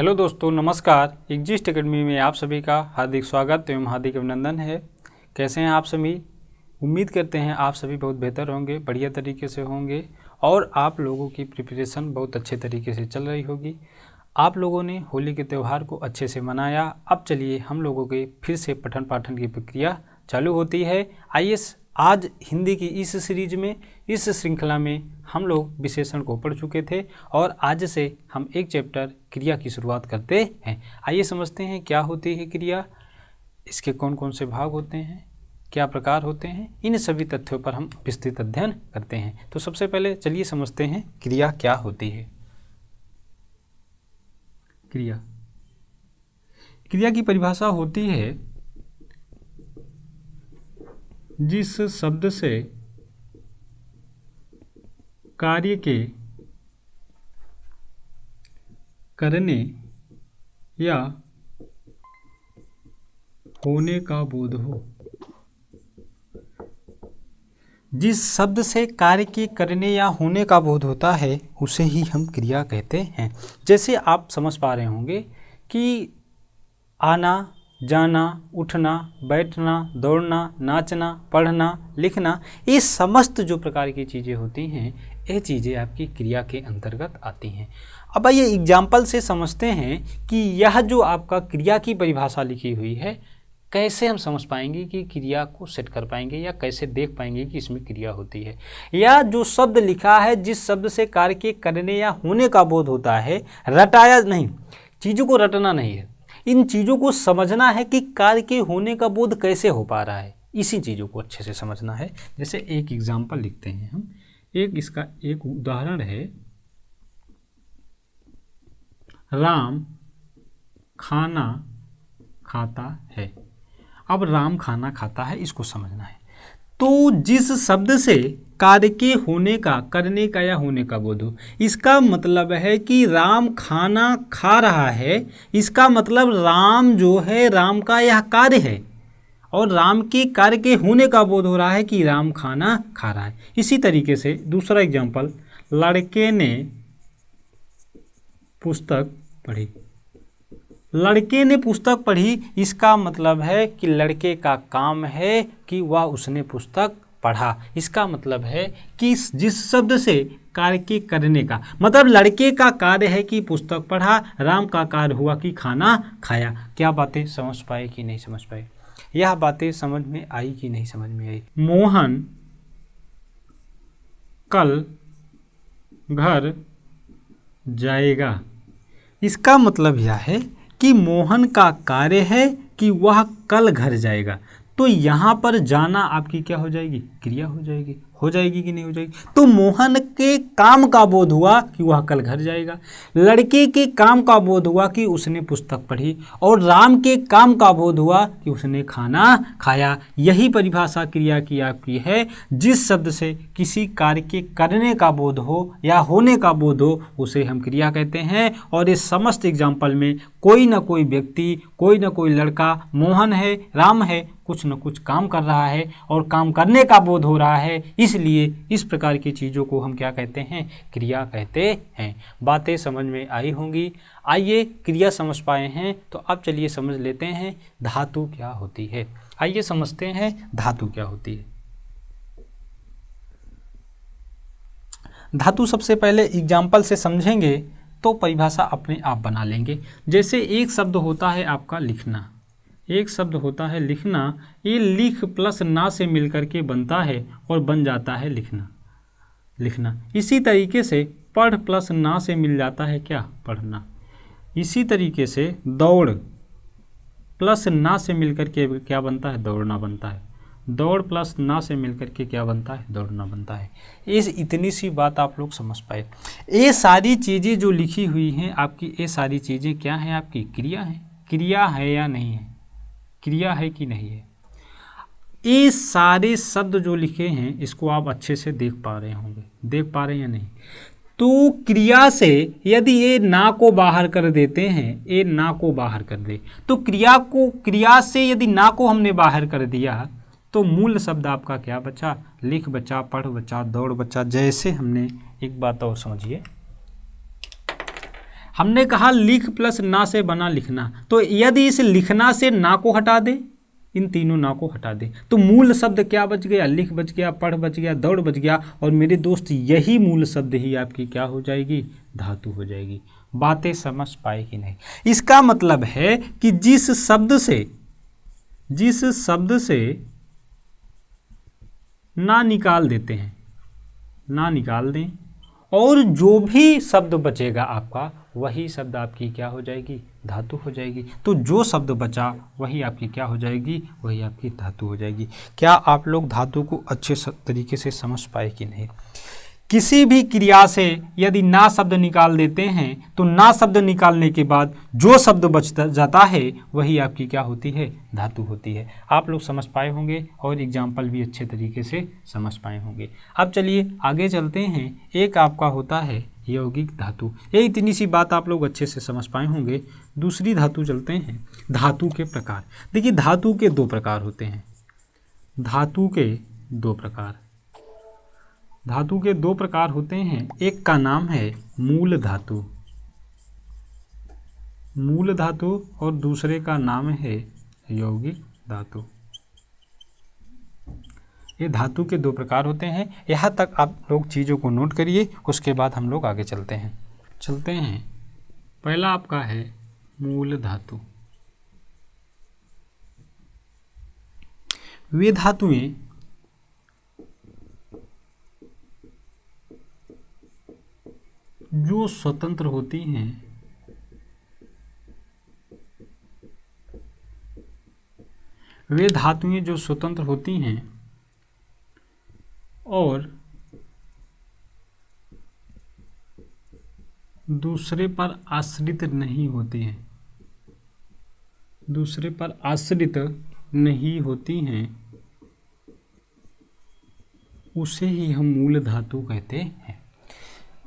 Hello दोस्तों, नमस्कार। Exist academy में आप सभी का हार्दिक स्वागत एवं हार्दिक अभिनंदन है। कैसे हैं आप सभी? उम्मीद करते हैं आप सभी बहुत बेहतर होंगे, बढ़िया तरीके से होंगे और आप लोगों की प्रिपरेशन बहुत अच्छे तरीके से चल रही होगी। आप लोगों ने होली के त्यौहार को अच्छे से मनाया। अब चलिए हम लोगों के फिर से पठन पाठन की प्रक्रिया चालू होती है। आइए आज हिंदी की इस सीरीज में, इस श्रृंखला में हम लोग विशेषण को पढ़ चुके थे और आज से हम एक चैप्टर क्रिया की शुरुआत करते हैं। आइए समझते हैं क्या होती है क्रिया, इसके कौन कौन से भाग होते हैं, क्या प्रकार होते हैं। इन सभी तथ्यों पर हम विस्तृत अध्ययन करते हैं। तो सबसे पहले चलिए समझते हैं क्रिया क्या होती है। क्रिया की परिभाषा होती है जिस शब्द से कार्य के करने या होने का बोध हो। जिस शब्द से कार्य के करने या होने का बोध होता है उसे ही हम क्रिया कहते हैं। जैसे आप समझ पा रहे होंगे कि आना, जाना, उठना, बैठना, दौड़ना, नाचना, पढ़ना, लिखना, ये समस्त जो प्रकार की चीज़ें होती हैं ये चीज़ें आपकी क्रिया के अंतर्गत आती हैं। अब आइए एग्जाम्पल से समझते हैं कि यह जो आपका क्रिया की परिभाषा लिखी हुई है कैसे हम समझ पाएंगे कि क्रिया को सेट कर पाएंगे या कैसे देख पाएंगे कि इसमें क्रिया होती है। या जो शब्द लिखा है जिस शब्द से कार्य के करने या होने का बोध होता है, रटाया नहीं, चीज़ों को रटना नहीं है, इन चीज़ों को समझना है कि कार्य के होने का बोध कैसे हो पा रहा है, इसी चीज़ों को अच्छे से समझना है। जैसे एक एग्जाम्पल लिखते हैं हम, इसका एक उदाहरण है, राम खाना खाता है। अब राम खाना खाता है, इसको समझना है। तो जिस शब्द से कार्य के होने का, करने का या होने का बोध हो, इसका मतलब है कि राम खाना खा रहा है। इसका मतलब राम जो है, राम का यह कार्य है और राम के कार्य के होने का बोध हो रहा है कि राम खाना खा रहा है। इसी तरीके से दूसरा एग्जाम्पल, लड़के ने पुस्तक पढ़ी। लड़के ने पुस्तक पढ़ी, इसका मतलब है कि लड़के का काम है कि वह उसने पुस्तक पढ़ा। इसका मतलब है कि जिस शब्द से कार्य के करने का, मतलब लड़के का कार्य है कि पुस्तक पढ़ा, राम का कार्य हुआ कि खाना खाया। क्या बातें समझ पाए कि नहीं समझ पाए? यह बातें समझ में आई कि नहीं समझ में आई? मोहन कल घर जाएगा। इसका मतलब यह है कि मोहन का कार्य है कि वह कल घर जाएगा। तो यहाँ पर जाना आपकी क्या हो जाएगी? क्रिया हो जाएगी। हो जाएगी कि नहीं हो जाएगी? तो मोहन के काम का बोध हुआ कि वह कल घर जाएगा, लड़के के काम का बोध हुआ कि उसने पुस्तक पढ़ी, और राम के काम का बोध हुआ कि उसने खाना खाया। यही परिभाषा क्रिया की आपकी है। जिस शब्द से किसी कार्य के करने का बोध हो या होने का बोध हो उसे हम क्रिया कहते हैं। और इस समस्त एग्जाम्पल में कोई ना कोई व्यक्ति, कोई ना कोई लड़का, मोहन है, राम है, कुछ न कुछ काम कर रहा है और काम करने का बोध हो रहा है। इसलिए इस प्रकार की चीज़ों को हम क्या कहते हैं? क्रिया कहते हैं। बातें समझ में आई होंगी। आइए क्रिया समझ पाए हैं तो अब चलिए समझ लेते हैं धातु क्या होती है। आइए समझते हैं धातु क्या होती है। धातु सबसे पहले एग्जाम्पल से समझेंगे तो परिभाषा अपने आप बना लेंगे। जैसे एक शब्द होता है आपका लिखना, एक शब्द होता है लिखना। ये लिख प्लस ना से मिलकर के बनता है और बन जाता है लिखना। लिखना। इसी तरीके से पढ़ प्लस ना से मिल जाता है क्या? पढ़ना। इसी तरीके से दौड़ प्लस ना से मिलकर के क्या बनता है? दौड़ना बनता है। दौड़ प्लस ना से मिलकर के क्या बनता है? दौड़ना बनता है। इस इतनी सी बात आप लोग समझ पाए। ये सारी चीज़ें जो लिखी हुई हैं आपकी, ये सारी चीज़ें क्या हैं? आपकी क्रिया हैं। क्रिया है या नहीं है? क्रिया है कि नहीं है? ये सारे शब्द जो लिखे हैं इसको आप अच्छे से देख पा रहे होंगे। देख पा रहे हैं या नहीं? तो क्रिया से यदि ये ना को बाहर कर देते हैं, ये ना को बाहर कर दे, तो क्रिया से यदि ना को हमने बाहर कर दिया तो मूल शब्द आपका क्या बचा? लिख बचा, पढ़ बचा, दौड़ बचा। जैसे हमने एक बात और समझिए, हमने कहा लिख प्लस ना से बना लिखना, तो यदि इस लिखना से ना को हटा दे, इन तीनों ना को हटा दे, तो मूल शब्द क्या बच गया? लिख बच गया, पढ़ बच गया, दौड़ बच गया। और मेरे दोस्त यही मूल शब्द ही आपकी क्या हो जाएगी? धातु हो जाएगी। बातें समझ पाए कि नहीं? इसका मतलब है कि जिस शब्द से ना निकाल देते हैं, ना निकाल दें, और जो भी शब्द बचेगा आपका, वही शब्द आपकी क्या हो जाएगी? धातु हो जाएगी। तो जो शब्द बचा वही आपकी क्या हो जाएगी? वही आपकी धातु हो जाएगी। क्या आप लोग धातु को अच्छे तरीके से समझ पाए कि नहीं? किसी भी क्रिया से यदि ना शब्द निकाल देते हैं तो ना शब्द निकालने के बाद जो शब्द बच जाता है वही आपकी क्या होती है? धातु होती है। आप लोग समझ पाए होंगे और एग्जाम्पल भी अच्छे तरीके से समझ पाए होंगे। अब चलिए आगे चलते हैं। एक आपका होता है यौगिक धातु। ये इतनी सी बात आप लोग अच्छे से समझ पाए होंगे। दूसरी धातु चलते हैं। धातु के प्रकार। देखिए धातु के दो प्रकार होते हैं। धातु के दो प्रकार होते हैं। एक का नाम है मूल धातु, और दूसरे का नाम है यौगिक धातु। ये धातु के दो प्रकार होते हैं। यहाँ तक आप लोग चीज़ों को नोट करिए, उसके बाद हम लोग आगे चलते हैं। पहला आपका है मूल धातु। वे धातुएं जो स्वतंत्र होती हैं, और दूसरे पर आश्रित नहीं होती हैं, उसे ही हम मूल धातु कहते हैं।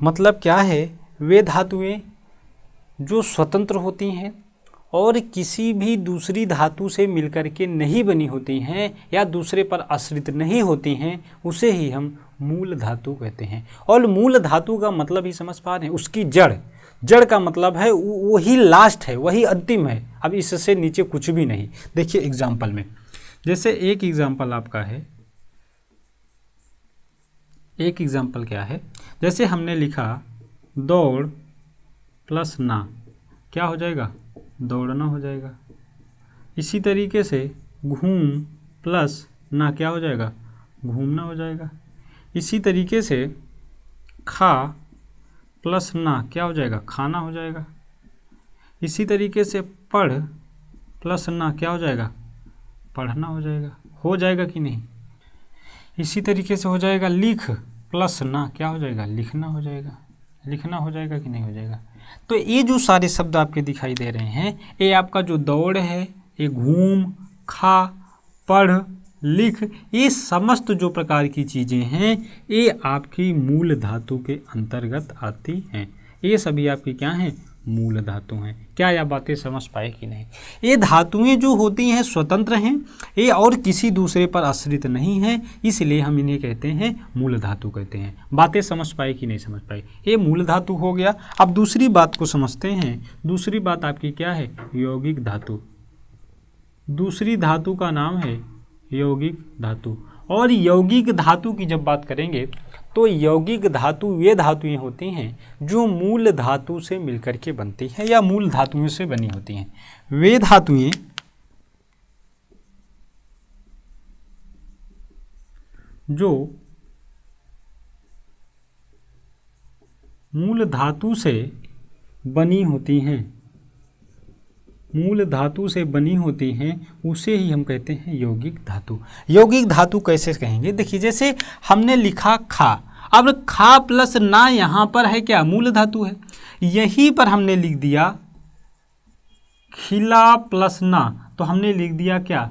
मतलब क्या है? वे धातुएं जो स्वतंत्र होती हैं और किसी भी दूसरी धातु से मिलकर के नहीं बनी होती हैं या दूसरे पर आश्रित नहीं होती हैं, उसे ही हम मूल धातु कहते हैं। और मूल धातु का मतलब ही समझ पा रहे हैं? उसकी जड़ का मतलब है वही लास्ट है, वही अंतिम है। अब इससे नीचे कुछ भी नहीं। देखिए एग्जाम्पल में, जैसे एक एग्जाम्पल आपका है, एक एग्जाम्पल क्या है? जैसे हमने लिखा दौड़ प्लस ना, क्या हो जाएगा? दौड़ना हो जाएगा। इसी तरीके से घूम प्लस ना क्या हो जाएगा? घूमना हो जाएगा। इसी तरीके से खा प्लस ना क्या हो जाएगा? खाना हो जाएगा। इसी तरीके से पढ़ प्लस ना क्या हो जाएगा? पढ़ना हो जाएगा। हो जाएगा कि नहीं? इसी तरीके से हो जाएगा लिख प्लस ना क्या हो जाएगा? लिखना हो जाएगा। लिखना हो जाएगा कि नहीं हो जाएगा? तो ये जो सारे शब्द आपके दिखाई दे रहे हैं, ये आपका जो दौड़ है, ये घूम, खा, पढ़, लिख, ये समस्त जो प्रकार की चीज़ें हैं ये आपकी मूल धातु के अंतर्गत आती हैं। ये सभी आपकी क्या हैं? मूल धातु हैं। क्या यह बातें समझ पाए कि नहीं? ये धातुएं जो होती हैं स्वतंत्र हैं, ये और किसी दूसरे पर आश्रित नहीं हैं, इसलिए हम इन्हें कहते हैं मूल धातु कहते हैं। बातें समझ पाए कि नहीं समझ पाए? ये मूल धातु हो गया। अब दूसरी बात को समझते हैं। दूसरी बात आपकी क्या है? यौगिक धातु। दूसरी धातु का नाम है यौगिक धातु। और यौगिक धातु की जब बात करेंगे तो यौगिक धातु वे धातुएं होती हैं जो मूल धातु से मिलकर के बनती हैं या मूल धातुओं से बनी होती हैं। वे धातुएं जो मूल धातु से बनी होती हैं, उसे ही हम कहते हैं यौगिक धातु। यौगिक धातु कैसे कहेंगे? देखिए जैसे हमने लिखा खा, अब खा प्लस ना यहाँ पर है क्या? मूल धातु है। यहीं पर हमने लिख दिया खिला प्लस ना, तो हमने लिख दिया क्या?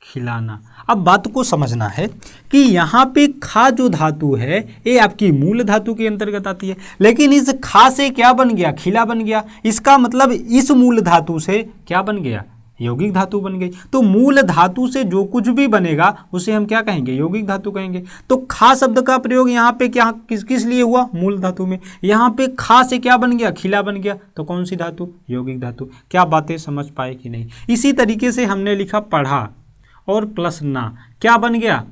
खिलाना। अब बात को समझना है कि यहाँ पे खा जो धातु है ये आपकी मूल धातु के अंतर्गत आती है, लेकिन इस खा से क्या बन गया? खिला बन गया। इसका मतलब इस मूल धातु से क्या बन गया? यौगिक धातु बन गई। तो मूल धातु से जो कुछ भी बनेगा उसे हम क्या कहेंगे, यौगिक धातु कहेंगे। तो खा शब्द का प्रयोग यहाँ पे क्या किस लिए हुआ, मूल धातु में। यहाँ पे खा से क्या बन गया, खिला बन गया, तो कौन सी धातु, यौगिक धातु। क्या बातें समझ पाए कि नहीं। इसी तरीके से हमने लिखा पढ़ा और प्लस ना, क्या बन गया,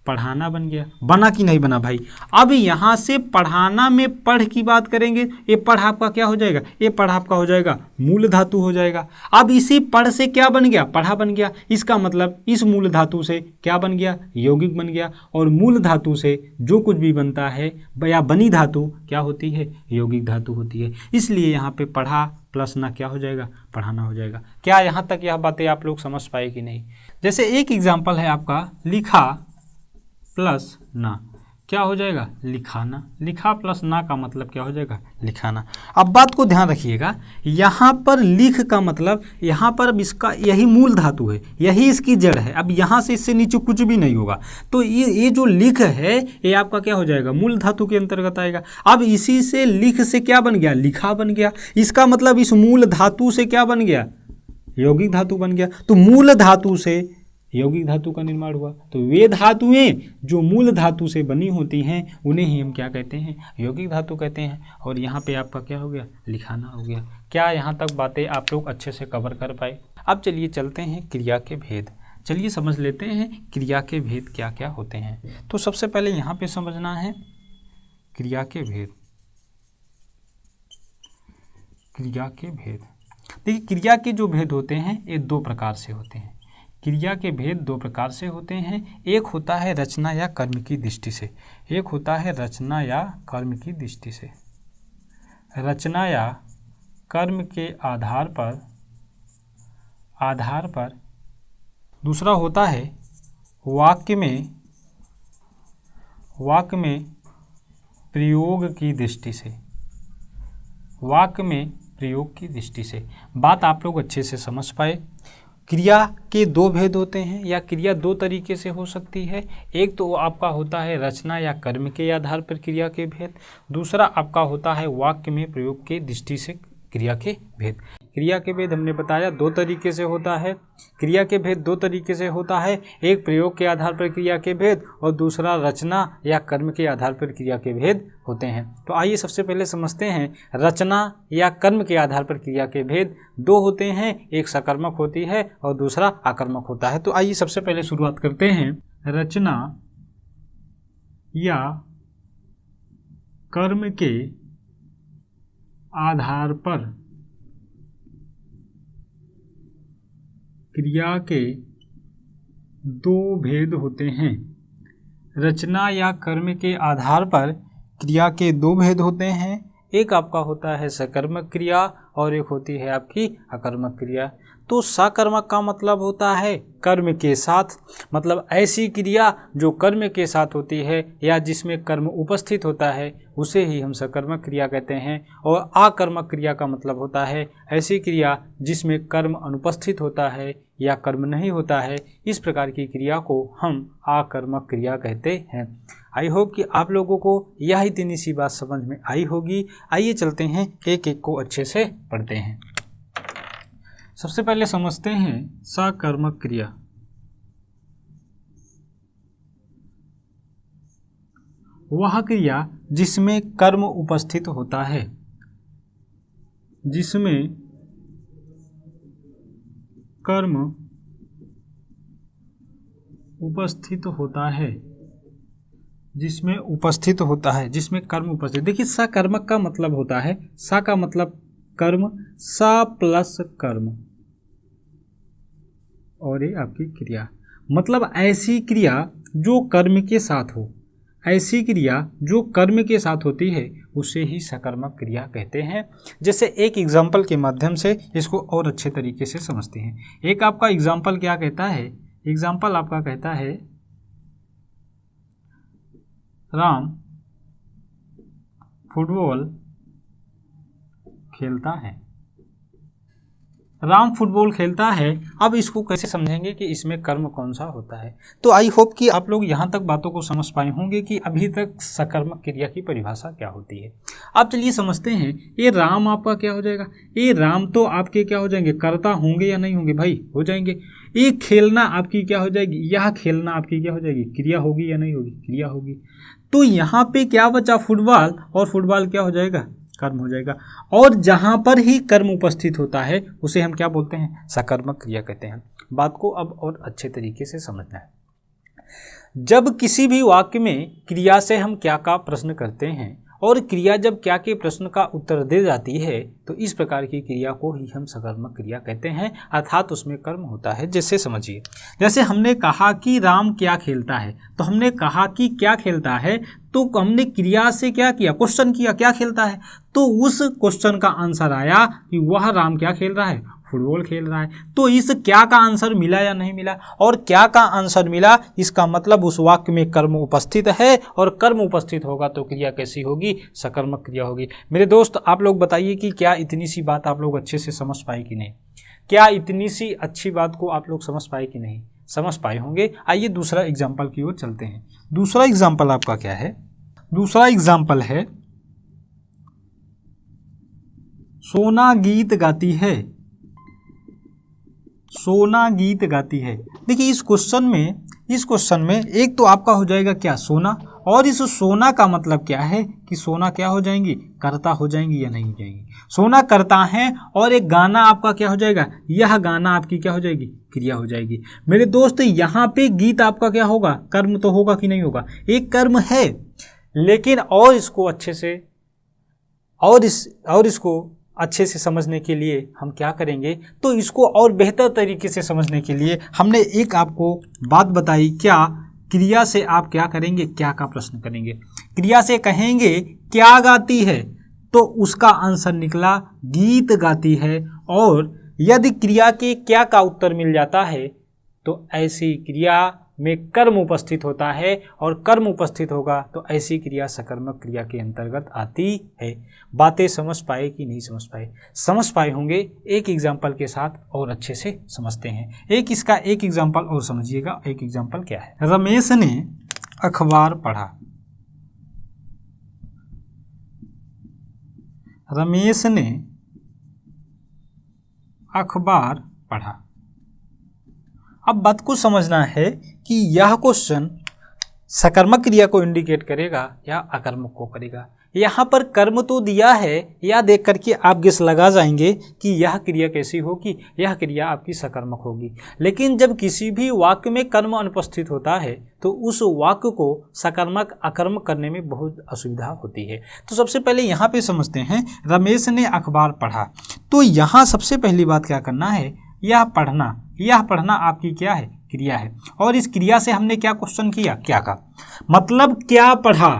पढ़ाना बन गया। बना कि नहीं बना भाई। अब यहाँ से पढ़ाना में पढ़ की बात करेंगे, ये पढ़ आपका क्या हो जाएगा, ये पढ़ आपका हो जाएगा मूल धातु हो जाएगा। अब इसी पढ़ से क्या बन गया, पढ़ा बन गया। इसका मतलब इस मूल धातु से क्या बन गया, यौगिक बन गया। और मूल धातु से जो कुछ भी बनता है या बनी धातु क्या होती है, यौगिक धातु होती है। इसलिए यहाँ पे पढ़ा प्लस ना क्या हो जाएगा, पढ़ाना हो जाएगा। क्या यहाँ तक यह बातें आप लोग समझ पाए कि नहीं। जैसे एक एग्जाम्पल है आपका, लिखा प्लस ना क्या हो जाएगा, लिखाना। लिखा प्लस ना का मतलब क्या हो जाएगा, लिखाना। अब बात को ध्यान रखिएगा, यहाँ पर लिख का मतलब, यहाँ पर अब इसका यही मूल धातु है, यही इसकी जड़ है। अब यहाँ से इससे नीचे कुछ भी नहीं होगा। तो ये जो लिख है ये आपका क्या हो जाएगा, मूल धातु के अंतर्गत आएगा। अब इसी से लिख से क्या बन गया, लिखा बन गया। इसका मतलब इस मूल धातु से क्या बन गया, यौगिक धातु बन गया। तो मूल धातु से यौगिक धातु का निर्माण हुआ। तो वे धातुएं जो मूल धातु से बनी होती हैं उन्हें ही हम क्या कहते हैं, यौगिक धातु कहते हैं। और यहाँ पे आपका क्या हो गया, लिखाना हो गया। क्या यहाँ तक बातें आप लोग अच्छे से कवर कर पाए। अब चलिए चलते हैं क्रिया के भेद। चलिए समझ लेते हैं क्रिया के भेद क्या क्या होते हैं। तो सबसे पहले यहाँ पे समझना है क्रिया के भेद। क्रिया के भेद, देखिए क्रिया के जो भेद होते हैं ये दो प्रकार से होते हैं। क्रिया के भेद दो प्रकार से होते हैं। एक होता है रचना या कर्म की दृष्टि से, एक होता है रचना या कर्म की दृष्टि से। रचना या कर्म के आधार पर दूसरा होता है वाक्य में प्रयोग की दृष्टि से। वाक्य में प्रयोग की दृष्टि से। बात आप लोग अच्छे से समझ पाए। क्रिया के दो भेद होते हैं या क्रिया दो तरीके से हो सकती है। एक तो आपका होता है रचना या कर्म के आधार पर क्रिया के भेद, दूसरा आपका होता है वाक्य में प्रयोग के दृष्टि से क्रिया के भेद। क्रिया के भेद हमने बताया दो तरीके से होता है। क्रिया के भेद दो तरीके से होता है, एक प्रयोग के आधार पर क्रिया के भेद और दूसरा रचना या कर्म के आधार पर क्रिया के भेद होते हैं। तो आइए सबसे पहले समझते हैं रचना या कर्म के आधार पर क्रिया के भेद दो होते हैं, एक सकर्मक होती है और दूसरा आकर्मक होता है। तो आइए सबसे पहले शुरुआत करते हैं। रचना या कर्म के आधार पर क्रिया के दो भेद होते हैं। रचना या कर्म के आधार पर क्रिया के दो भेद होते हैं। एक आपका होता है सकर्मक क्रिया और एक होती है आपकी अकर्मक क्रिया। तो सकर्मक का मतलब होता है कर्म के साथ, मतलब ऐसी क्रिया जो कर्म के साथ होती है या जिसमें कर्म उपस्थित होता है उसे ही हम सकर्मक क्रिया कहते हैं। और आकर्मक क्रिया का मतलब होता है ऐसी क्रिया जिसमें कर्म अनुपस्थित होता है या कर्म नहीं होता है। इस प्रकार की क्रिया को हम आकर्मक क्रिया कहते हैं। आई होप कि आप लोगों को यह इतनी सी बात समझ में आई होगी। आइए चलते हैं एक एक को अच्छे से पढ़ते हैं। सबसे पहले समझते हैं सकर्मक क्रिया। वह क्रिया जिसमें कर्म उपस्थित होता है, जिसमें कर्म उपस्थित होता है, जिसमें उपस्थित होता है, जिसमें कर्म उपस्थित। देखिए सकर्मक का मतलब होता है, सा का मतलब कर्म, सा प्लस कर्म और ये आपकी क्रिया, मतलब ऐसी क्रिया जो कर्म के साथ हो, ऐसी क्रिया जो कर्म के साथ होती है उसे ही सकर्मक क्रिया कहते हैं। जैसे एक एग्जाम्पल के माध्यम से इसको और अच्छे तरीके से समझते हैं। एक आपका एग्जाम्पल क्या कहता है, एग्जाम्पल आपका कहता है राम फुटबॉल खेलता है। राम फुटबॉल खेलता है। अब इसको कैसे समझेंगे कि इसमें कर्म कौन सा होता है। तो आई होप कि आप लोग यहाँ तक बातों को समझ पाए होंगे कि अभी तक सकर्मक क्रिया की परिभाषा क्या होती है। अब चलिए समझते हैं, ये राम आपका क्या हो जाएगा, ये राम तो आपके क्या हो जाएंगे, कर्ता होंगे या नहीं होंगे, भाई हो जाएंगे। ये खेलना आपकी क्या हो जाएगी, यह खेलना आपकी क्या हो जाएगी, क्रिया होगी या नहीं होगी, क्रिया होगी। तो यहाँ पे क्या बचा, फुटबॉल, और फुटबॉल क्या हो जाएगा, कर्म हो जाएगा। और जहां पर ही कर्म उपस्थित होता है उसे हम क्या बोलते हैं, सकर्मक क्रिया कहते हैं। बात को अब और अच्छे तरीके से समझना है। जब किसी भी वाक्य में क्रिया से हम क्या का प्रश्न करते हैं और क्रिया जब क्या के प्रश्न का उत्तर दे जाती है तो इस प्रकार की क्रिया को ही हम सकर्मक क्रिया कहते हैं, अर्थात उसमें कर्म होता है। जैसे समझिए, जैसे हमने कहा कि राम क्या खेलता है, तो हमने कहा कि क्या खेलता है, तो हमने क्रिया से क्या किया, क्वेश्चन किया क्या खेलता है, तो उस क्वेश्चन का आंसर आया कि वह राम क्या खेल रहा है, फुटबॉल खेल रहा है। तो इस क्या का आंसर मिला या नहीं मिला, और क्या का आंसर मिला, इसका मतलब उस वाक्य में कर्म उपस्थित है, और कर्म उपस्थित होगा तो क्रिया कैसी होगी, सकर्मक क्रिया होगी। मेरे दोस्त आप लोग बताइए कि क्या इतनी सी बात आप लोग अच्छे से समझ पाए कि नहीं, क्या इतनी सी अच्छी बात को आप लोग समझ पाए कि नहीं, समझ पाए होंगे। आइए दूसरा एग्जाम्पल की ओर चलते हैं। दूसरा एग्जाम्पल आपका क्या है, दूसरा एग्जाम्पल है सोना गीत गाती है, सोना गीत गाती है। देखिए इस क्वेश्चन में एक तो आपका हो जाएगा क्या, सोना, और इस सोना का मतलब क्या है कि सोना क्या हो जाएंगी, कर्ता हो जाएंगी या नहीं हो जाएंगी। सोना कर्ता है और एक गाना आपका क्या हो जाएगा, यह गाना आपकी क्या हो जाएगी, क्रिया हो जाएगी। मेरे दोस्त यहाँ पे गीत आपका क्या होगा, कर्म तो होगा कि नहीं होगा, एक कर्म है। लेकिन और इसको अच्छे से इसको अच्छे से समझने के लिए हम क्या करेंगे, तो इसको और बेहतर तरीके से समझने के लिए हमने एक आपको बात बताई, क्या क्रिया से आप क्या करेंगे, क्या का प्रश्न करेंगे। क्रिया से कहेंगे क्या गाती है, तो उसका आंसर निकला गीत गाती है। और यदि क्रिया के क्या का उत्तर मिल जाता है तो ऐसी क्रिया में कर्म उपस्थित होता है, और कर्म उपस्थित होगा तो ऐसी क्रिया सकर्मक क्रिया के अंतर्गत आती है। बातें समझ पाए कि नहीं समझ पाए, समझ पाए होंगे। एक एग्जाम्पल के साथ और अच्छे से समझते हैं। इसका एक एग्जाम्पल और समझिएगा। एक एग्जाम्पल क्या है, रमेश ने अखबार पढ़ा, रमेश ने अखबार पढ़ा। अब बात को समझना है कि यह क्वेश्चन सकर्मक क्रिया को इंडिकेट करेगा या अकर्मक को करेगा। यहाँ पर कर्म तो दिया है, या देख करके आप गेस लगा जाएंगे कि यह क्रिया कैसी होगी, यह क्रिया आपकी सकर्मक होगी। लेकिन जब किसी भी वाक्य में कर्म अनुपस्थित होता है तो उस वाक्य को सकर्मक अकर्मक करने में बहुत असुविधा होती है। तो सबसे पहले यहाँ पे समझते हैं, रमेश ने अखबार पढ़ा। तो यहाँ सबसे पहली बात क्या करना है, यह पढ़ना आपकी क्या है, क्रिया है। और इस क्रिया से हमने क्या क्वेश्चन किया, क्या का मतलब क्या पढ़ा,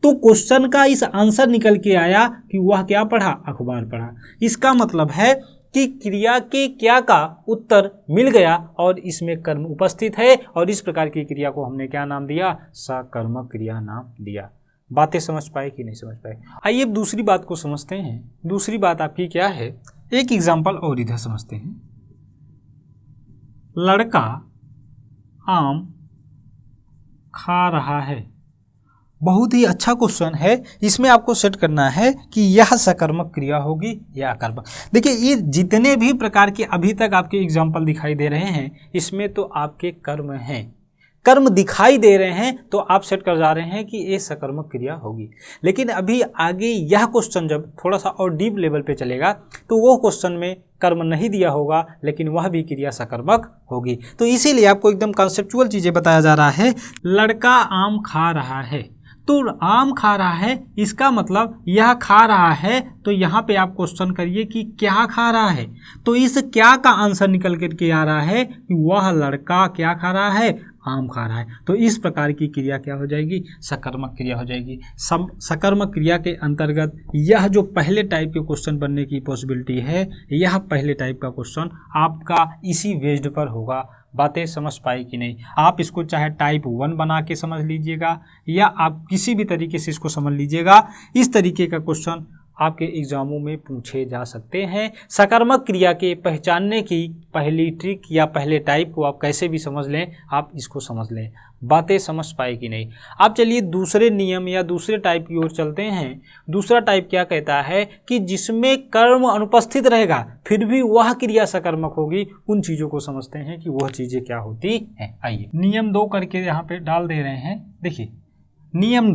तो क्वेश्चन का इस आंसर निकल के आया कि वह क्या पढ़ा, अखबार पढ़ा। इसका मतलब है कि क्रिया के क्या का उत्तर मिल गया और इसमें कर्म उपस्थित है, और इस प्रकार की क्रिया को हमने क्या नाम दिया, सकर्मक क्रिया नाम दिया। बातें समझ पाए कि नहीं समझ पाए। आइए अब दूसरी बात को समझते हैं। दूसरी बात आपकी क्या है, एक एग्जाम्पल और इधर समझते हैं। लड़का आम खा रहा है। बहुत ही अच्छा क्वेश्चन है। इसमें आपको सेट करना है कि यह सकर्मक क्रिया होगी या अकर्मक। देखिए ये जितने भी प्रकार के अभी तक आपके एग्जाम्पल दिखाई दे रहे हैं, इसमें तो आपके कर्म हैं, कर्म दिखाई दे रहे हैं, तो आप सेट कर जा रहे हैं कि ये सकर्मक क्रिया होगी। लेकिन अभी आगे यह क्वेश्चन जब थोड़ा सा और डीप लेवल पे चलेगा तो वो क्वेश्चन में कर्म नहीं दिया होगा, लेकिन वह भी क्रिया सकर्मक होगी। तो इसीलिए आपको एकदम कॉन्सेप्चुअल चीज़ें बताया जा रहा है। लड़का आम खा रहा है, तो आम खा रहा है, इसका मतलब यह खा रहा है। तो यहाँ पे आप क्वेश्चन करिए कि क्या खा रहा है, तो इस क्या का आंसर निकल करके आ रहा है कि वह लड़का क्या खा रहा है, आम खा रहा है। तो इस प्रकार की क्रिया क्या हो जाएगी, सकर्मक क्रिया हो जाएगी। सकर्मक क्रिया के अंतर्गत यह जो पहले टाइप के क्वेश्चन बनने की पॉसिबिलिटी है, यह पहले टाइप का क्वेश्चन आपका इसी बेस्ड पर होगा। बातें समझ पाई कि नहीं। आप इसको चाहे टाइप 1 बना के समझ लीजिएगा या आप किसी भी तरीके से इसको समझ लीजिएगा। इस तरीके का क्वेश्चन आपके एग्जामों में पूछे जा सकते हैं। सकर्मक क्रिया के पहचानने की पहली ट्रिक या पहले टाइप को आप कैसे भी समझ लें, आप इसको समझ लें। बातें समझ पाए कि नहीं। अब चलिए दूसरे नियम या दूसरे टाइप की ओर चलते हैं। दूसरा टाइप क्या कहता है कि जिसमें कर्म अनुपस्थित रहेगा फिर भी वह क्रिया सकर्मक होगी। उन चीज़ों को समझते हैं कि वह चीज़ें क्या होती हैं। आइए नियम 2 करके यहाँ पे डाल दे रहे हैं। देखिए नियम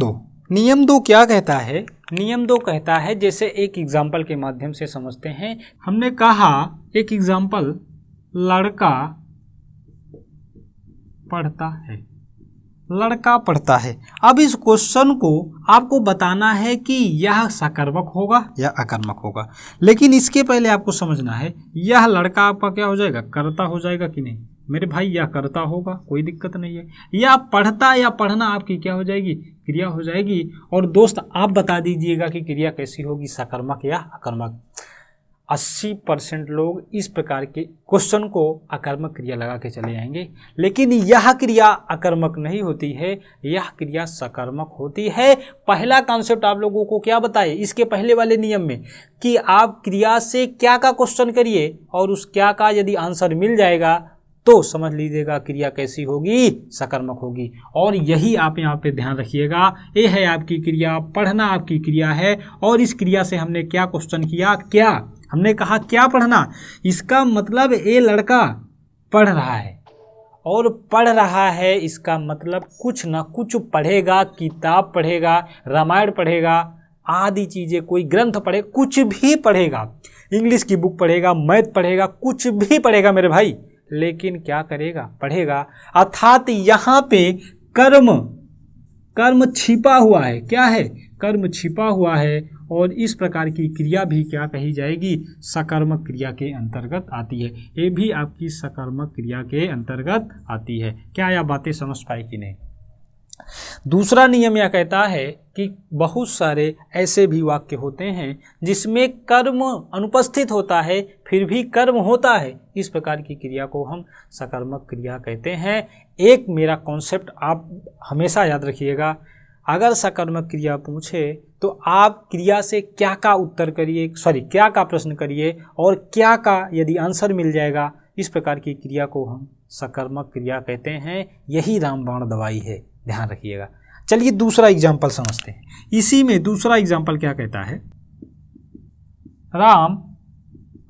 2 क्या कहता है। नियम 2 कहता है, जैसे एक एग्जाम्पल के माध्यम से समझते हैं। हमने कहा एक एग्जाम्पल, लड़का पढ़ता है। लड़का पढ़ता है। अब इस क्वेश्चन को आपको बताना है कि यह सकर्मक होगा या अकर्मक होगा। लेकिन इसके पहले आपको समझना है यह लड़का आपका क्या हो जाएगा, कर्ता हो जाएगा कि नहीं। मेरे भाई यह कर्ता होगा, कोई दिक्कत नहीं है। या पढ़ता या पढ़ना आपकी क्या हो जाएगी, क्रिया हो जाएगी। और दोस्त आप बता दीजिएगा कि क्रिया कैसी होगी, सकर्मक या अकर्मक। 80% लोग इस प्रकार के क्वेश्चन को अकर्मक क्रिया लगा के चले जाएंगे, लेकिन यह क्रिया अकर्मक नहीं होती है, यह क्रिया सकर्मक होती है। पहला कॉन्सेप्ट आप लोगों को क्या बताए इसके पहले वाले नियम में कि आप क्रिया से क्या का क्वेश्चन करिए और उस क्या का यदि आंसर मिल जाएगा तो समझ लीजिएगा क्रिया कैसी होगी, सकर्मक होगी। और यही आप यहाँ पे ध्यान रखिएगा, ये है आपकी क्रिया, पढ़ना आपकी क्रिया है। और इस क्रिया से हमने क्या क्वेश्चन किया, क्या हमने कहा, क्या पढ़ना। इसका मतलब ये लड़का पढ़ रहा है, और पढ़ रहा है इसका मतलब कुछ ना कुछ पढ़ेगा, किताब पढ़ेगा, रामायण पढ़ेगा आदि चीज़ें, कोई ग्रंथ पढ़े, कुछ भी पढ़ेगा, इंग्लिश की बुक पढ़ेगा, मैथ पढ़ेगा, कुछ भी पढ़ेगा मेरे भाई, लेकिन क्या करेगा, पढ़ेगा। अर्थात यहाँ पे कर्म छिपा हुआ है। क्या है, कर्म छिपा हुआ है। और इस प्रकार की क्रिया भी क्या कही जाएगी, सकर्मक क्रिया के अंतर्गत आती है। ये भी आपकी सकर्मक क्रिया के अंतर्गत आती है। क्या यह बातें समझ पाए कि नहीं। दूसरा नियम यह कहता है कि बहुत सारे ऐसे भी वाक्य होते हैं जिसमें कर्म अनुपस्थित होता है फिर भी कर्म होता है। इस प्रकार की क्रिया को हम सकर्मक क्रिया कहते हैं। एक मेरा कॉन्सेप्ट आप हमेशा याद रखिएगा, अगर सकर्मक क्रिया पूछे तो आप क्रिया से क्या का उत्तर करिए, क्या का प्रश्न करिए और क्या का यदि आंसर मिल जाएगा, इस प्रकार की क्रिया को हम सकर्मक क्रिया कहते हैं। यही रामबाण दवाई है, ध्यान रखिएगा। चलिए दूसरा एग्जाम्पल समझते हैं। इसी में दूसरा एग्जाम्पल क्या कहता है, राम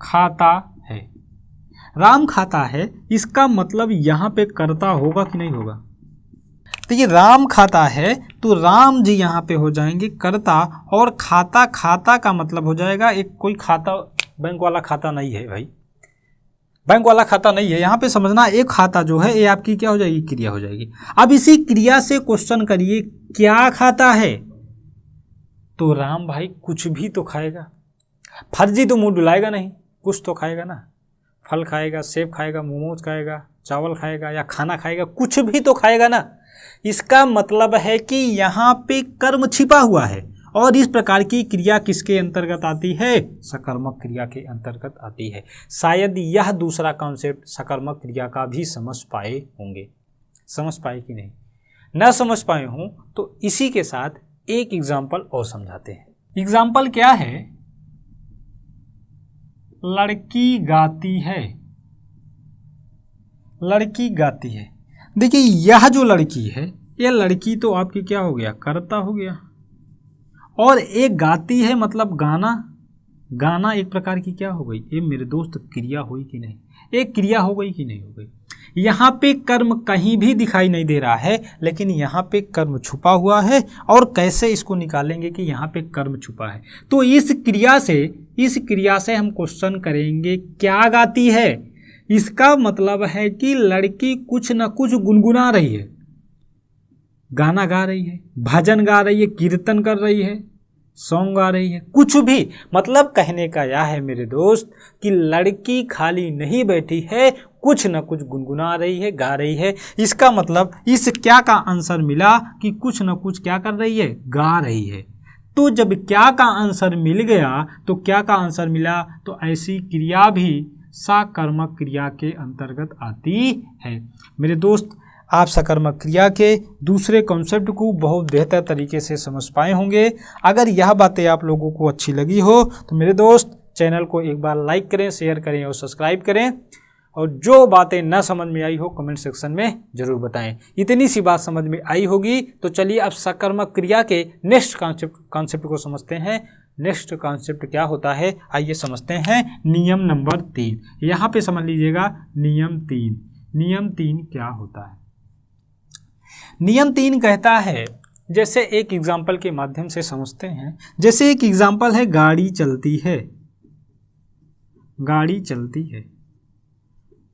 खाता है। राम खाता है, इसका मतलब यहाँ पे कर्ता होगा कि नहीं होगा। तो ये राम खाता है तो राम जी यहाँ पे हो जाएंगे कर्ता, और खाता का मतलब हो जाएगा एक कोई खाता, बैंक वाला खाता नहीं है भाई, बैंक वाला खाता नहीं है। यहाँ पे समझना एक खाता जो है ये आपकी क्या हो जाएगी, क्रिया हो जाएगी। अब इसी क्रिया से क्वेश्चन करिए क्या खाता है, तो राम भाई कुछ भी तो खाएगा, फर्जी तो मुंह डुलाएगा नहीं, कुछ तो खाएगा ना। फल खाएगा, सेब खाएगा, मोमोज खाएगा, चावल खाएगा या खाना खाएगा, कुछ भी तो खाएगा ना। इसका मतलब है कि यहाँ पे कर्म छिपा हुआ है। और इस प्रकार की क्रिया किसके अंतर्गत आती है, सकर्मक क्रिया के अंतर्गत आती है। शायद यह दूसरा कॉन्सेप्ट सकर्मक क्रिया का भी समझ पाए होंगे। समझ पाए कि नहीं, न समझ पाए हों तो इसी के साथ एक एग्जाम्पल और समझाते हैं। एग्जाम्पल क्या है, लड़की गाती है। लड़की गाती है। देखिए यह जो लड़की है, यह लड़की तो आपकी क्या हो गया, कर्ता हो गया। और एक गाती है मतलब गाना एक प्रकार की क्या हो गई, ये मेरे दोस्त क्रिया हुई कि नहीं, एक क्रिया हो गई कि नहीं हो गई। यहाँ पे कर्म कहीं भी दिखाई नहीं दे रहा है, लेकिन यहाँ पे कर्म छुपा हुआ है। और कैसे इसको निकालेंगे कि यहाँ पे कर्म छुपा है, तो इस क्रिया से हम क्वेश्चन करेंगे क्या गाती है। इसका मतलब है कि लड़की कुछ न कुछ गुनगुना रही है, गाना गा रही है, भजन गा रही है, कीर्तन कर रही है, सॉन्ग गा रही है, कुछ भी। मतलब कहने का यह है मेरे दोस्त कि लड़की खाली नहीं बैठी है, कुछ न कुछ गुनगुना रही है, गा रही है। इसका मतलब इस क्या का आंसर मिला कि कुछ न कुछ क्या कर रही है, गा रही है। तो जब क्या का आंसर मिल गया तो क्या का आंसर मिला, तो ऐसी क्रिया भी सकर्मक क्रिया के अंतर्गत आती है। मेरे दोस्त आप सकर्मक क्रिया के दूसरे कॉन्सेप्ट को बहुत बेहतर तरीके से समझ पाए होंगे। अगर यह बातें आप लोगों को अच्छी लगी हो तो मेरे दोस्त चैनल को एक बार लाइक करें, शेयर करें और सब्सक्राइब करें, और जो बातें न समझ में आई हो कमेंट सेक्शन में ज़रूर बताएं। इतनी सी बात समझ में आई होगी तो चलिए अब सकर्मक क्रिया के नेक्स्ट कॉन्सेप्ट को समझते हैं। नेक्स्ट कॉन्सेप्ट क्या होता है आइए समझते हैं। नियम नंबर 3, यहाँ पे समझ लीजिएगा नियम 3। नियम 3 क्या होता है? नियम 3 कहता है, जैसे एक एग्जाम्पल के माध्यम से समझते हैं। जैसे एक एग्जाम्पल है, गाड़ी चलती है, गाड़ी चलती है।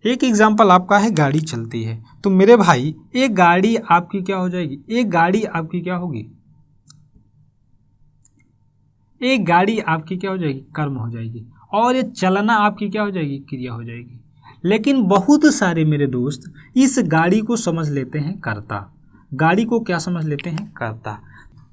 एक एग्जाम्पल आपका है गाड़ी चलती है। तो मेरे भाई एक गाड़ी आपकी क्या हो जाएगी? एक गाड़ी आपकी क्या होगी? एक गाड़ी आपकी क्या हो जाएगी? कर्म हो जाएगी। और ये चलना आपकी क्या हो जाएगी? क्रिया हो जाएगी। लेकिन बहुत सारे मेरे दोस्त इस गाड़ी को समझ लेते हैं कर्ता। गाड़ी को क्या समझ लेते हैं? कर्ता।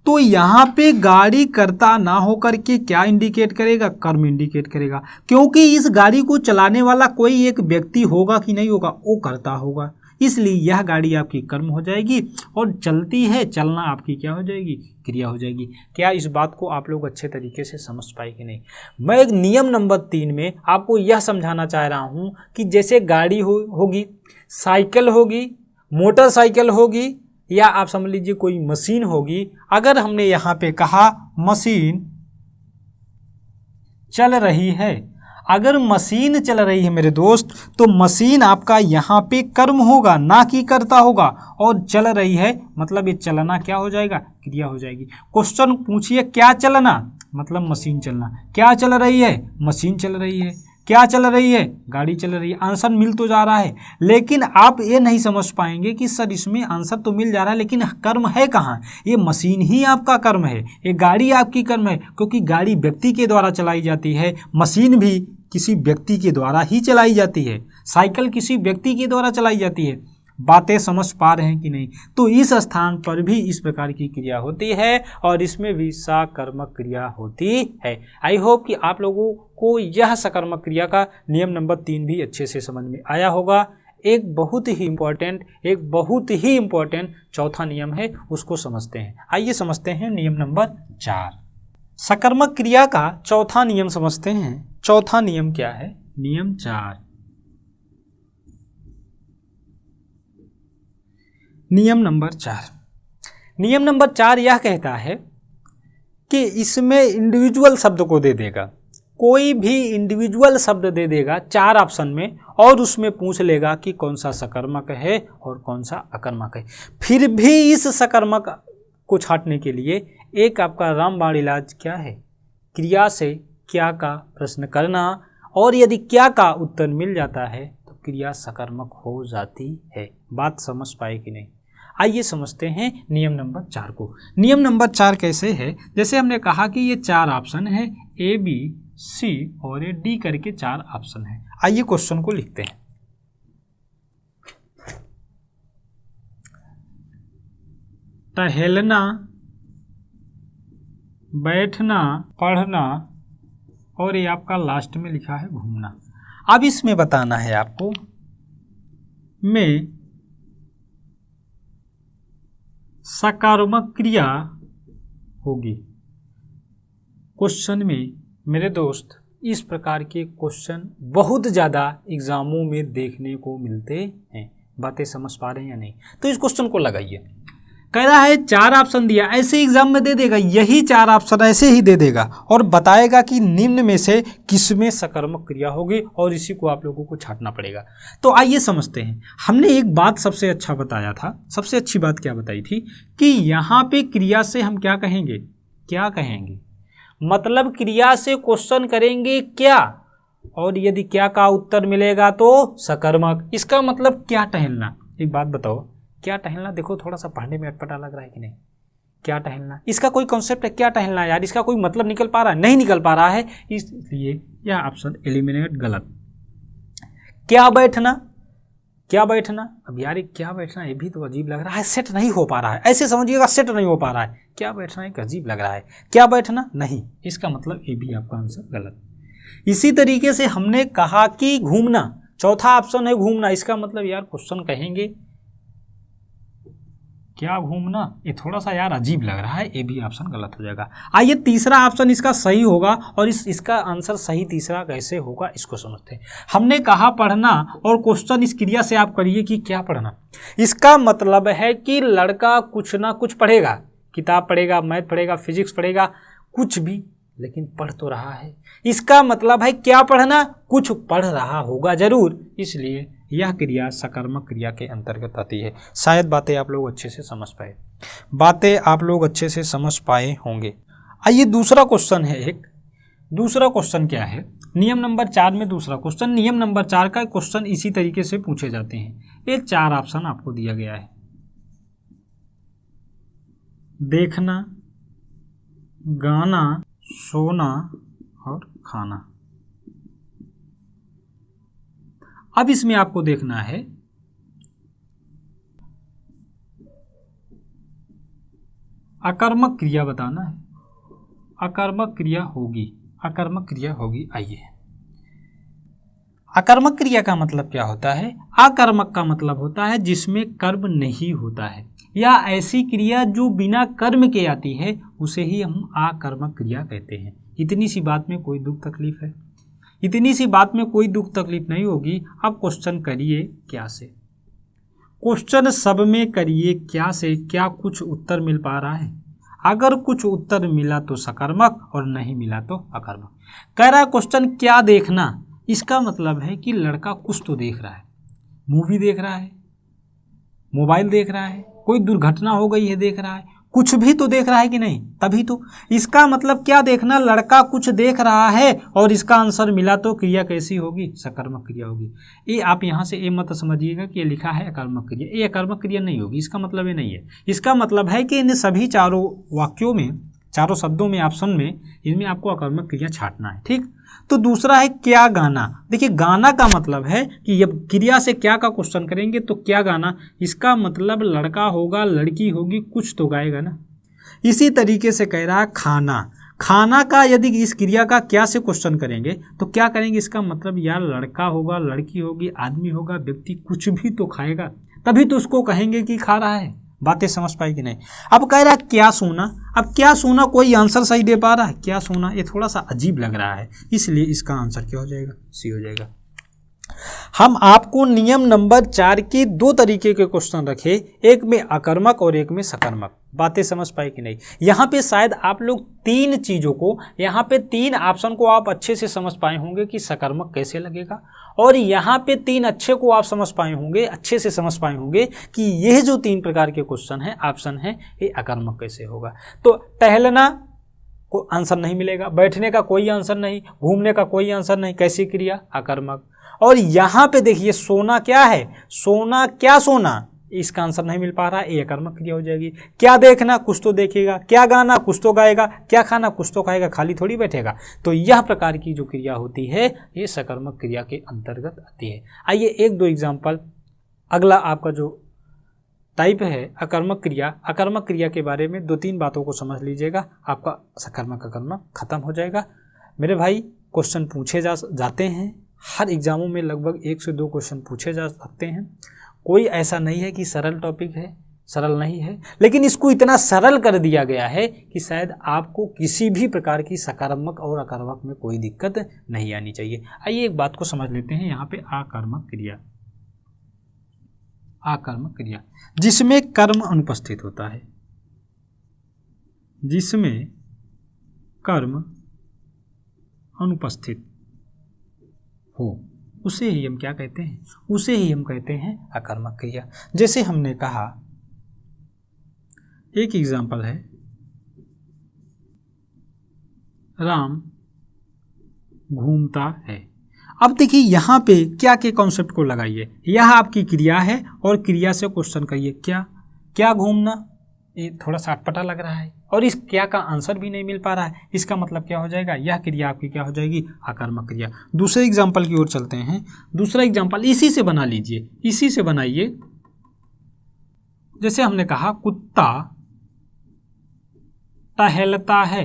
तो यहाँ पे गाड़ी कर्ता ना होकर के क्या इंडिकेट करेगा? कर्म इंडिकेट करेगा, क्योंकि इस गाड़ी को चलाने वाला कोई एक व्यक्ति होगा कि नहीं होगा? वो कर्ता होगा। इसलिए यह गाड़ी आपकी कर्म हो जाएगी और चलती है, चलना आपकी क्या हो जाएगी? क्रिया हो जाएगी। क्या इस बात को आप लोग अच्छे तरीके से समझ पाए कि नहीं? मैं एक नियम नंबर 3 में आपको यह समझाना चाह रहा हूँ कि जैसे गाड़ी होगी, साइकिल होगी, मोटरसाइकिल होगी, या आप समझ लीजिए कोई मशीन होगी। अगर हमने यहाँ पे कहा मशीन चल रही है, अगर मशीन चल रही है मेरे दोस्त, तो मशीन आपका यहाँ पे कर्म होगा, ना कि कर्ता होगा। और चल रही है मतलब ये चलना क्या हो जाएगा? क्रिया हो जाएगी। क्वेश्चन पूछिए क्या चलना? मतलब मशीन चलना। क्या चल रही है? मशीन चल रही है। क्या चल रही है? गाड़ी चल रही है। आंसर मिल तो जा रहा है, लेकिन आप ये नहीं समझ पाएंगे कि सर इसमें आंसर तो मिल जा रहा है, लेकिन कर्म है कहाँ? ये मशीन ही आपका कर्म है, ये गाड़ी आपकी कर्म है, क्योंकि गाड़ी व्यक्ति के द्वारा चलाई जाती है, मशीन भी किसी व्यक्ति के द्वारा ही चलाई जाती है, साइकिल किसी व्यक्ति के द्वारा चलाई जाती है। बातें समझ पा रहे हैं कि नहीं? तो इस स्थान पर भी इस प्रकार की क्रिया होती है और इसमें भी सकर्मक क्रिया होती है। आई होप कि आप लोगों को यह सकर्मक क्रिया का नियम नंबर 3 भी अच्छे से समझ में आया होगा। एक बहुत ही इम्पोर्टेंट चौथा नियम है, उसको समझते हैं। आइए समझते हैं नियम नंबर 4। सकर्मक क्रिया का चौथा नियम समझते हैं। चौथा नियम क्या है? नियम 4। नियम नंबर 4। नियम नंबर 4 यह कहता है कि इसमें इंडिविजुअल शब्द को दे देगा, कोई भी इंडिविजुअल शब्द दे देगा 4 ऑप्शन में, और उसमें पूछ लेगा कि कौन सा सकर्मक है और कौन सा अकर्मक है। फिर भी इस सकर्मक को छांटने के लिए एक आपका रामबाण इलाज क्या है? क्रिया से क्या का प्रश्न करना, और यदि क्या का उत्तर मिल जाता है तो क्रिया सकर्मक हो जाती है। बात समझ पाए कि नहीं? आइए समझते हैं नियम नंबर 4 को। नियम नंबर 4 कैसे है? जैसे हमने कहा कि ये 4 ऑप्शन है, ए, बी, सी और ये डी करके 4 ऑप्शन है। आइए क्वेश्चन को लिखते हैं। टहलना, बैठना, पढ़ना, और ये आपका लास्ट में लिखा है घूमना। अब इसमें बताना है आपको में सकर्मक क्रिया होगी। क्वेश्चन में मेरे दोस्त इस प्रकार के क्वेश्चन बहुत ज़्यादा एग्जामों में देखने को मिलते हैं। बातें समझ पा रहे हैं या नहीं? तो इस क्वेश्चन को लगाइए। कह रहा है 4 ऑप्शन दिया, ऐसे एग्जाम में दे देगा, यही 4 ऑप्शन ऐसे ही दे देगा और बताएगा कि निम्न में से किसमें सकर्मक क्रिया होगी, और इसी को आप लोगों को छांटना पड़ेगा। तो आइए समझते हैं। हमने एक बात सबसे अच्छा बताया था, सबसे अच्छी बात क्या बताई थी कि यहाँ पे क्रिया से हम क्या कहेंगे? क्या कहेंगे? मतलब क्रिया से क्वेश्चन करेंगे क्या, और यदि क्या का उत्तर मिलेगा तो सकर्मक। इसका मतलब क्या टहलना? एक बात बताओ, क्या टहलना? देखो थोड़ा सा पढ़ने में अटपटा लग रहा है कि नहीं? क्या टहलना, इसका कोई कॉन्सेप्ट है? क्या टहलना यार, इसका कोई मतलब निकल पा रहा है? नहीं निकल पा रहा है, इसलिए यह ऑप्शन एलिमिनेट, गलत। क्या बैठना? क्या बैठना? अब यार क्या बैठना, ये भी तो अजीब लग रहा है, सेट नहीं हो पा रहा है। ऐसे समझिएगा, सेट नहीं हो पा रहा है। क्या बैठना एक अजीब लग रहा है। क्या बैठना नहीं, इसका मतलब ये भी आपका आंसर गलत। इसी तरीके से हमने कहा कि घूमना, चौथा ऑप्शन है घूमना। इसका मतलब यार क्वेश्चन कहेंगे क्या घूमना, ये थोड़ा सा यार अजीब लग रहा है, ये भी ऑप्शन गलत हो जाएगा। आइए तीसरा ऑप्शन इसका सही होगा, और इसका आंसर सही तीसरा कैसे होगा इसको समझते हैं। हमने कहा पढ़ना, और क्वेश्चन इस क्रिया से आप करिए कि क्या पढ़ना। इसका मतलब है कि लड़का कुछ ना कुछ पढ़ेगा, किताब पढ़ेगा, मैथ पढ़ेगा, फिजिक्स पढ़ेगा, कुछ भी, लेकिन पढ़ तो रहा है। इसका मतलब है क्या पढ़ना, कुछ पढ़ रहा होगा जरूर, इसलिए यह क्रिया सकर्मक क्रिया के अंतर्गत आती है। शायद बातें आप लोग अच्छे से समझ पाए होंगे। आइए दूसरा क्वेश्चन है एक। दूसरा क्वेश्चन क्या है, नियम नंबर 4 में दूसरा क्वेश्चन। नियम नंबर 4 का क्वेश्चन इसी तरीके से पूछे जाते हैं। ये 4 ऑप्शन आपको दिया गया है, देखना, गाना, सोना और खाना। अब इसमें आपको देखना है अकर्मक क्रिया बताना है, अकर्मक क्रिया होगी। आइए, अकर्मक क्रिया का मतलब क्या होता है? अकर्मक का मतलब होता है जिसमें कर्म नहीं होता है, या ऐसी क्रिया जो बिना कर्म के आती है, उसे ही हम अकर्मक क्रिया कहते हैं। इतनी सी बात में कोई दुख तकलीफ है? इतनी सी बात में कोई दुख तकलीफ नहीं होगी। अब क्वेश्चन करिए क्या से, क्वेश्चन सब में करिए क्या से, क्या कुछ उत्तर मिल पा रहा है? अगर कुछ उत्तर मिला तो सकर्मक, और नहीं मिला तो अकर्मक। कह रहा है क्वेश्चन क्या देखना, इसका मतलब है कि लड़का कुछ तो देख रहा है, मूवी देख रहा है, मोबाइल देख रहा है, कोई दुर्घटना हो गई है देख रहा है, कुछ भी तो देख रहा है कि नहीं, तभी तो। इसका मतलब क्या देखना, लड़का कुछ देख रहा है, और इसका आंसर मिला तो क्रिया कैसी होगी? सकर्मक क्रिया होगी। ये आप यहाँ से ये मत समझिएगा कि ये लिखा है अकर्मक क्रिया, ये अकर्मक क्रिया नहीं होगी, इसका मतलब ये नहीं है। इसका मतलब है कि इन सभी चारों वाक्यों में, चारों शब्दों में, ऑप्शन में, इनमें आपको अकर्मक क्रिया छांटना है, ठीक। तो दूसरा है क्या गाना। देखिए गाना का मतलब है कि जब क्रिया से क्या का क्वेश्चन करेंगे तो क्या गाना, इसका मतलब लड़का होगा, लड़की होगी, कुछ तो गाएगा ना। इसी तरीके से कह रहा है खाना। खाना का यदि इस क्रिया का क्या से क्वेश्चन करेंगे तो क्या करेंगे, इसका मतलब यार लड़का होगा, लड़की होगी, आदमी होगा, व्यक्ति कुछ भी तो खाएगा, तभी तो उसको कहेंगे कि खा रहा है। बातें समझ पाई कि नहीं? अब कह रहा है क्या सोना। अब क्या सोना कोई आंसर सही दे पा रहा है? क्या सोना ये थोड़ा सा अजीब लग रहा है, इसलिए इसका आंसर क्या हो जाएगा? सी हो जाएगा। हम आपको नियम नंबर 4 के 2 तरीके के क्वेश्चन रखे, एक में अकर्मक और एक में सकर्मक। बातें समझ पाए कि नहीं? यहाँ पे शायद आप लोग 3 चीज़ों को, यहाँ पे 3 ऑप्शन को आप अच्छे से समझ पाए होंगे कि सकर्मक कैसे लगेगा, और यहाँ पे 3 अच्छे को आप समझ पाए होंगे, अच्छे से समझ पाए होंगे कि यह जो 3 प्रकार के क्वेश्चन है, ऑप्शन है, ये अकर्मक कैसे होगा। तो टहलना को आंसर नहीं मिलेगा, बैठने का कोई आंसर नहीं, घूमने का कोई आंसर नहीं, कैसी क्रिया? अकर्मक। और यहाँ पे देखिए सोना क्या है, सोना क्या सोना, इसका आंसर नहीं मिल पा रहा है, ये अकर्मक क्रिया हो जाएगी। क्या देखना, कुछ तो देखेगा, क्या गाना, कुछ तो गाएगा, क्या खाना, कुछ तो खाएगा, खाली थोड़ी बैठेगा। तो यह प्रकार की जो क्रिया होती है ये सकर्मक क्रिया के अंतर्गत आती है। आइए 1-2 एग्जाम्पल। अगला आपका जो टाइप है अकर्मक क्रिया, अकर्मक क्रिया के बारे में 2-3 बातों को समझ लीजिएगा, आपका सकर्मक अकर्मक खत्म हो जाएगा। मेरे भाई क्वेश्चन पूछे जाते हैं, हर एग्जामों में लगभग 1 से 2 क्वेश्चन पूछे जा सकते हैं। कोई ऐसा नहीं है कि सरल टॉपिक है, सरल नहीं है, लेकिन इसको इतना सरल कर दिया गया है कि शायद आपको किसी भी प्रकार की सकारात्मक और अकर्मक में कोई दिक्कत नहीं आनी चाहिए। आइए एक बात को समझ लेते हैं। यहाँ पे अकर्मक क्रिया, अकर्मक क्रिया जिसमें कर्म अनुपस्थित होता है, जिसमें कर्म अनुपस्थित हो, उसे ही हम क्या कहते हैं? उसे ही हम कहते हैं अकर्मक क्रिया। जैसे हमने कहा, एक एग्जाम्पल है, राम घूमता है। अब देखिए यहाँ पे क्या के कॉन्सेप्ट को लगाइए, यह आपकी क्रिया है और क्रिया से क्वेश्चन करिए क्या, क्या घूमना, ये थोड़ा सा अटपटा लग रहा है और इस क्रिया का आंसर भी नहीं मिल पा रहा है, इसका मतलब क्या हो जाएगा? यह क्रिया आपकी क्या हो जाएगी? अकर्मक क्रिया। दूसरे एग्जाम्पल की ओर चलते हैं। दूसरा एग्जाम्पल इसी से बना लीजिए, इसी से बनाइए। जैसे हमने कहा कुत्ता टहलता है।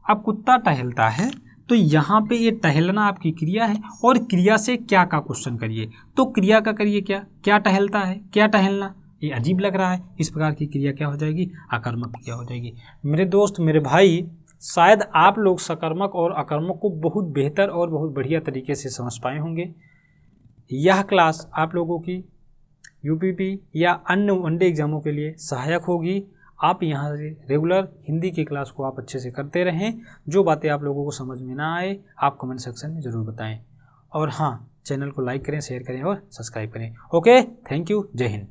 अब कुत्ता टहलता है तो यहाँ पे ये टहलना आपकी क्रिया है और क्रिया से क्या का क्वेश्चन करिए, तो क्रिया का करिए क्या, क्या टहलता है, क्या टहलना, ये अजीब लग रहा है, इस प्रकार की क्रिया क्या हो जाएगी, आकर्मक क्रिया हो जाएगी। मेरे दोस्त, मेरे भाई, शायद आप लोग सकर्मक और आकर्मक को बहुत बेहतर और बहुत बढ़िया तरीके से समझ पाए होंगे। यह क्लास आप लोगों की यूपीपी या अन्य वनडे एग्जामों के लिए सहायक होगी। आप यहाँ से रेगुलर हिंदी की क्लास को आप अच्छे से करते रहें। जो बातें आप लोगों को समझ में ना आए आप कमेंट सेक्शन में ज़रूर बताएं। और हाँ, चैनल को लाइक करें, शेयर करें और सब्सक्राइब करें। ओके, थैंक यू, जय हिंद।